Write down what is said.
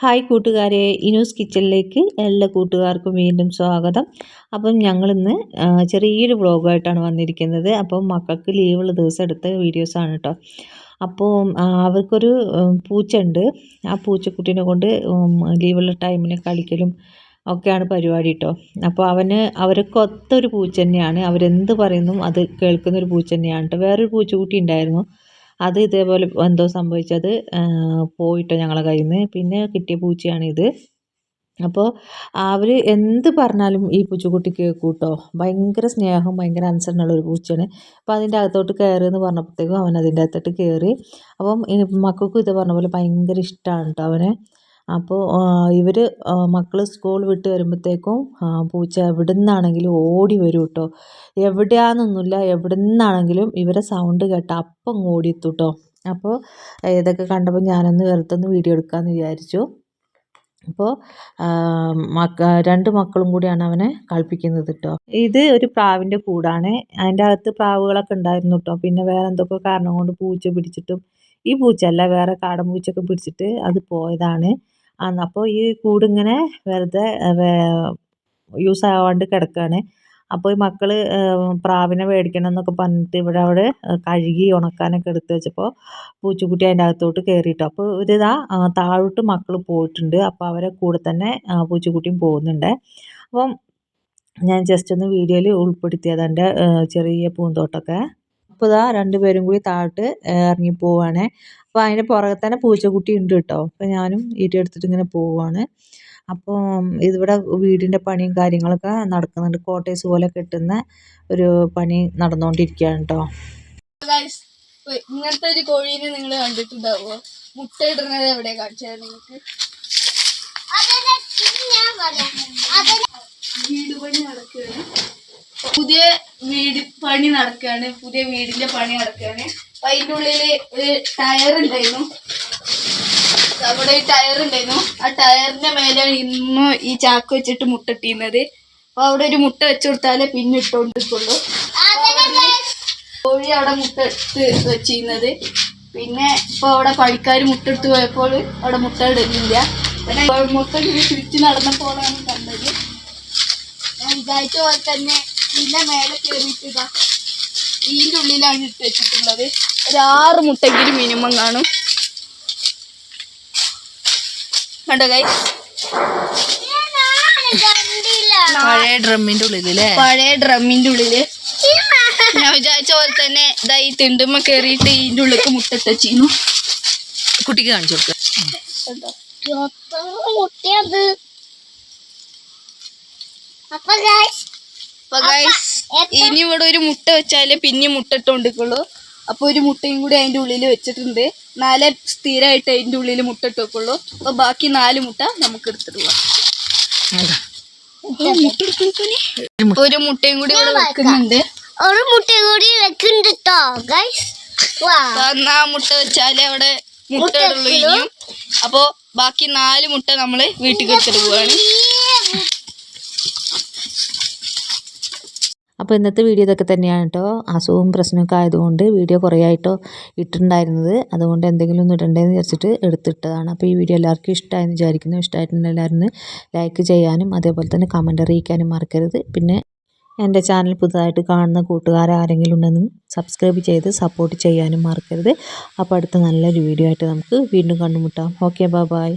Hi കൂട്ടുകാരെ, ഇനൂസ് കിച്ചണിലേക്ക് എല്ലാ കൂട്ടുകാർക്കും വീണ്ടും സ്വാഗതം. അപ്പം ഞങ്ങളിന്ന് ചെറിയൊരു വ്ളോഗായിട്ടാണ് വന്നിരിക്കുന്നത്. അപ്പം മക്കൾക്ക് ലീവുള്ള ദിവസം എടുത്ത വീഡിയോസാണ് കേട്ടോ. അപ്പോൾ അവർക്കൊരു പൂച്ചയുണ്ട്. ആ പൂച്ചക്കുട്ടീനെ കൊണ്ട് ലീവുള്ള ടൈമിന് കളിക്കലും ഒക്കെയാണ് പരിപാടി കേട്ടോ. അപ്പോൾ അവരൊക്കെ ഒത്തൊരു പൂച്ച തന്നെയാണ്. അവരെന്ത് പറയുന്നു അത് കേൾക്കുന്നൊരു പൂച്ച തന്നെയാണ് കേട്ടോ. വേറൊരു പൂച്ചക്കുട്ടി ഉണ്ടായിരുന്നു. അത് ഇതേപോലെ എന്തോ സംഭവിച്ചത് പോയിട്ടോ ഞങ്ങളെ കയ്യിൽ നിന്ന്. പിന്നെ കിട്ടിയ പൂച്ചയാണിത്. അപ്പോൾ അവർ എന്ത് പറഞ്ഞാലും ഈ പൂച്ചക്കുട്ടി കേൾക്കും കേട്ടോ. ഭയങ്കര സ്നേഹം, ഭയങ്കര അനുസരണമുള്ളൊരു പൂച്ചയാണ്. അപ്പോൾ അതിൻ്റെ അകത്തോട്ട് കയറുമെന്ന് പറഞ്ഞപ്പോഴത്തേക്കും അവൻ അതിൻ്റെ അകത്തോട്ട് കയറി. അപ്പം മക്കൾക്കും ഇത് പറഞ്ഞ പോലെ ഭയങ്കര ഇഷ്ടമാണ് കേട്ടോ അവനെ. അപ്പോൾ ഇവർ മക്കൾ സ്കൂൾ വിട്ട് വരുമ്പോഴത്തേക്കും പൂച്ച എവിടെ നിന്നാണെങ്കിലും ഓടി വരും കേട്ടോ. എവിടെയാണെന്നൊന്നുമില്ല, എവിടെ നിന്നാണെങ്കിലും ഇവരെ സൗണ്ട് കേട്ടാൽ അപ്പം ഓടിയെത്തും കേട്ടോ. അപ്പോൾ ഇതൊക്കെ കണ്ടപ്പോൾ ഞാനൊന്ന് വെറുതെ വീഡിയോ എടുക്കാമെന്ന് വിചാരിച്ചു. അപ്പോൾ രണ്ട് മക്കളും കൂടിയാണ് അവനെ കളിപ്പിക്കുന്നത് കേട്ടോ. ഇത് ഒരു പ്രാവിൻ്റെ കൂടാണ്. അതിൻ്റെ അകത്ത് പ്രാവുകളൊക്കെ ഉണ്ടായിരുന്നു കേട്ടോ. പിന്നെ വേറെ എന്തൊക്കെ കാരണം കൊണ്ട് പൂച്ച പിടിച്ചിട്ടും, ഈ പൂച്ചയല്ല വേറെ കാടൻ പൂച്ചയൊക്കെ പിടിച്ചിട്ട് അത് പോയതാണ്. അപ്പോൾ ഈ കൂടിങ്ങനെ വെറുതെ യൂസ് ആവാണ്ട് കിടക്കുകയാണ്. അപ്പോൾ ഈ മക്കൾ പ്രാവിനെ മേടിക്കണം എന്നൊക്കെ പറഞ്ഞിട്ട് അവിടെ കഴുകി ഉണക്കാനൊക്കെ എടുത്ത് വെച്ചപ്പോൾ പൂച്ചക്കുട്ടി അതിൻ്റെ അകത്തോട്ട് കയറിയിട്ടു. അപ്പോൾ ഇതാ താഴോട്ട് മക്കൾ പോയിട്ടുണ്ട്. അപ്പോൾ അവരെ കൂടെ തന്നെ പൂച്ചക്കുട്ടിയും പോകുന്നുണ്ട്. അപ്പം ഞാൻ ജസ്റ്റ് ഒന്ന് വീഡിയോയിൽ ഉൾപ്പെടുത്തിയത് എൻ്റെ ചെറിയ പൂന്തോട്ടമൊക്കെ. അപ്പോൾ ഇതാ രണ്ടുപേരും കൂടി താഴോട്ട് ഇറങ്ങി പോവുകയാണ്. അപ്പോൾ അതിൻ്റെ പുറകെ തന്നെ പൂച്ചക്കുട്ടി ഉണ്ട് കേട്ടോ. അപ്പോൾ ഞാനും വീഡിയോ എടുത്തിട്ട് ഇങ്ങനെ പോവുകയാണ്. അപ്പോൾ ഇതിവിടെ വീടിൻ്റെ പണിയും കാര്യങ്ങളൊക്കെ നടക്കുന്നുണ്ട്. കോട്ടേഴ്സ് പോലെ കെട്ടുന്ന ഒരു പണി നടന്നുകൊണ്ടിരിക്കുകയാണ് കേട്ടോ. ഇങ്ങനത്തെ ഒരു കോഴീനെ നിങ്ങൾ കണ്ടിട്ടുണ്ടാവുമോ? മുട്ടയിടുന്നത് എവിടെ കാണിച്ചത് നിങ്ങൾക്ക്? വീട് പണി നടക്കുകയാണ്. പുതിയ വീടിന്റെ പണി നടക്കുകയാണ്. അപ്പൊ അതിൻ്റെ ഉള്ളില് ഒരു ടയർ ഉണ്ടായിരുന്നു. അവിടെ ടയർ ഉണ്ടായിരുന്നു. ആ ടയറിന്റെ മേലെയാണ് ഇന്ന് ഈ ചാക്ക് വെച്ചിട്ട് മുട്ടിട്ടിരുന്നത്. അപ്പൊ അവിടെ ഒരു മുട്ട വെച്ചു കൊടുത്താലേ പിന്നെ ഇട്ടോണ്ടിരിക്കുള്ളൂ. കോഴി അവിടെ മുട്ട എടുത്ത് വെച്ചിരുന്നത്. പിന്നെ ഇപ്പൊ അവിടെ പണിക്കാർ മുട്ടെടുത്ത് പോയപ്പോൾ അവിടെ മുട്ട ഇടുന്നില്ല. പിന്നെ മുട്ട തിരിച്ച് നടന്നപ്പോഴാണ് കണ്ടത്. ഞാൻ വിചാരിച്ച പോലെ തന്നെ ഇതിന്റെ മേലെ കയറിയിട്ട് ഇതാ ഇതിന്റെ ഉള്ളിലാണ് ഇട്ട് വെച്ചിട്ടുള്ളത്. ഒരു 6 മുട്ടെങ്കിലും മിനിമം കാണും. കണ്ടോ ഗൈസ്? പഴയ ഡ്രമ്മിന്റെ ഉള്ളില് ഞാൻ വിചാരിച്ച പോലെ തന്നെ ഇതാ ഈ തിണ്ടുമ്മ കയറിയിട്ട് ഇതിന്റെ ഉള്ളിലേക്ക് മുട്ടിട്ട് വെച്ചിരുന്നു. കുട്ടിക്ക് കാണിച്ചു കൊടുക്കുക. അപ്പൊ ഗൈസ് ഇനി ഇവിടെ ഒരു മുട്ട വെച്ചാലേ പിന്നെ മുട്ടിട്ടോണ്ടിക്കുള്ളൂ. അപ്പൊ ഒരു മുട്ടയും കൂടി അതിന്റെ ഉള്ളിൽ വെച്ചിട്ടുണ്ട്. 4 സ്ഥിരമായിട്ട് അതിന്റെ ഉള്ളിൽ മുട്ടിട്ട് വെക്കുള്ളൂ. അപ്പൊ ബാക്കി 4 മുട്ട നമുക്ക് എടുത്തിട്ട് പോവാം. ഒരു മുട്ടയും കൂടി ഇവിടെ വെക്കുന്നുണ്ട്. ആ മുട്ട വെച്ചാലേ അവിടെ മുട്ട ഇടുള്ളൂ ഇനിയും. അപ്പൊ ബാക്കി 4 മുട്ട നമ്മള് വീട്ടിൽ എടുത്തിട്ട് പോവാണ്. അപ്പോൾ ഇന്നത്തെ വീഡിയോ ഇതൊക്കെ തന്നെയാണ് കേട്ടോ. അസുഖവും പ്രശ്നമൊക്കെ ആയതുകൊണ്ട് വീഡിയോ കുറേ ആയിട്ടോ ഇട്ടിട്ടുണ്ടായിരുന്നത്. അതുകൊണ്ട് എന്തെങ്കിലും ഒന്ന് ഇടണ്ടേന്ന് വിചാരിച്ചിട്ട് എടുത്തിട്ടതാണ്. അപ്പോൾ ഈ വീഡിയോ എല്ലാവർക്കും ഇഷ്ടമായെന്ന് വിചാരിക്കുന്നു. ഇഷ്ടമായിട്ടുണ്ടെങ്കിൽ എല്ലാവരും ലൈക്ക് ചെയ്യാനും അതേപോലെ തന്നെ കമൻറ്റ് അറിയിക്കാനും മറക്കരുത്. പിന്നെ എൻ്റെ ചാനൽ പുതുതായിട്ട് കാണുന്ന കൂട്ടുകാരാരെങ്കിലും ഉണ്ടെങ്കിൽ സബ്സ്ക്രൈബ് ചെയ്ത് സപ്പോർട്ട് ചെയ്യാനും മറക്കരുത്. അപ്പോൾ അടുത്ത നല്ലൊരു വീഡിയോ ആയിട്ട് നമുക്ക് വീണ്ടും കണ്ടുമുട്ടാം. Okay, by.